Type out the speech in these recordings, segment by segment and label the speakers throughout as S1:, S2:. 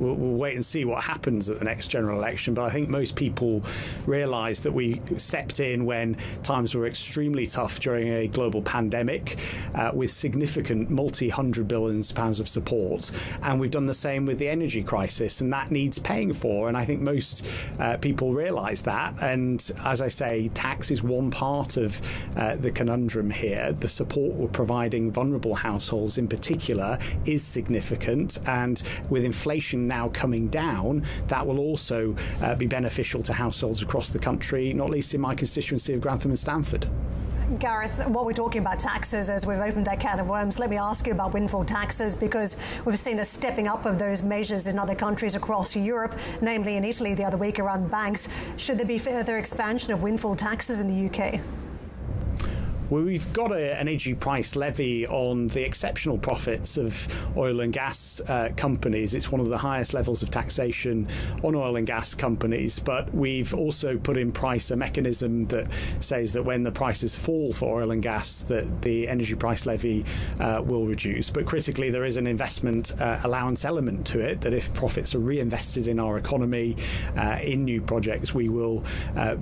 S1: we'll wait and see what happens at the next general election. But I think most people realise that we stepped in when times were extremely tough during a global pandemic with significant multi-hundred billions pounds of support. And we've done the same with the energy crisis, and that needs paying for. And I think most people realise that. And as I say, tax is one part of the conundrum here. The support we're providing vulnerable households in particular is significant. And with inflation now coming down, that will also be beneficial to households across the country, not least in my constituency of Grantham and Stamford.
S2: Gareth, while we're talking about taxes, as we've opened that can of worms, let me ask you about windfall taxes, because we've seen a stepping up of those measures in other countries across Europe, namely in Italy the other week around banks. Should there be further expansion of windfall taxes in the UK?
S1: Well, we've got an energy price levy on the exceptional profits of oil and gas companies. It's one of the highest levels of taxation on oil and gas companies. But we've also put in place a mechanism that says that when the prices fall for oil and gas, that the energy price levy will reduce. But critically, there is an investment allowance element to it, that if profits are reinvested in our economy, in new projects, we will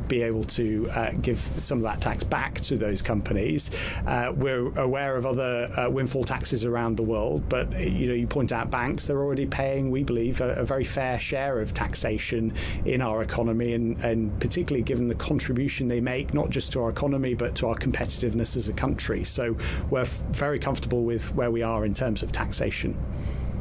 S1: be able to give some of that tax back to those companies. We're aware of other windfall taxes around the world, but you point out banks, they're already paying, we believe, a very fair share of taxation in our economy, and particularly given the contribution they make, not just to our economy, but to our competitiveness as a country. So we're very comfortable with where we are in terms of taxation.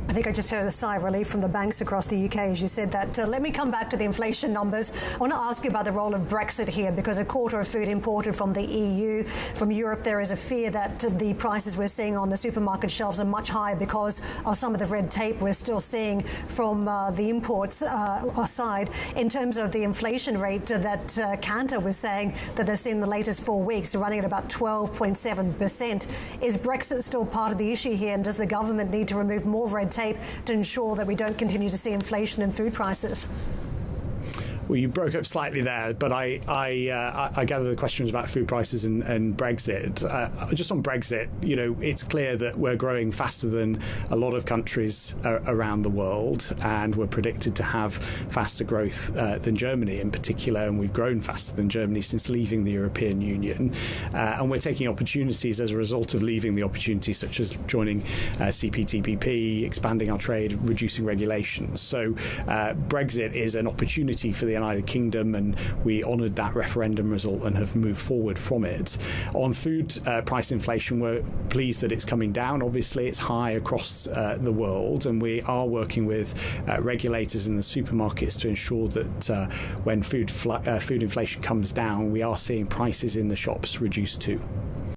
S2: I think I just heard a sigh of relief from the banks across the UK as you said that. Let me come back to the inflation numbers. I want to ask you about the role of Brexit here, because a quarter of food imported from the EU, from Europe, there is a fear that the prices we're seeing on the supermarket shelves are much higher because of some of the red tape we're still seeing from the imports side. In terms of the inflation rate that Cantor was saying that they're seeing the latest 4 weeks, running at about 12.7%. Is Brexit still part of the issue here, and does the government need to remove more red tape to ensure that we don't continue to see inflation in food prices?
S1: Well, you broke up slightly there, but I gather the question was about food prices and Brexit. Just on Brexit, it's clear that we're growing faster than a lot of countries around the world, and we're predicted to have faster growth than Germany in particular, and we've grown faster than Germany since leaving the European Union. And we're taking opportunities as a result of leaving the opportunities, such as joining CPTPP, expanding our trade, reducing regulations. So Brexit is an opportunity for the United Kingdom, and we honoured that referendum result and have moved forward from it. On food price inflation, we're pleased that it's coming down. Obviously, it's high across the world, and we are working with regulators in the supermarkets to ensure that when food inflation comes down, we are seeing prices in the shops reduced too.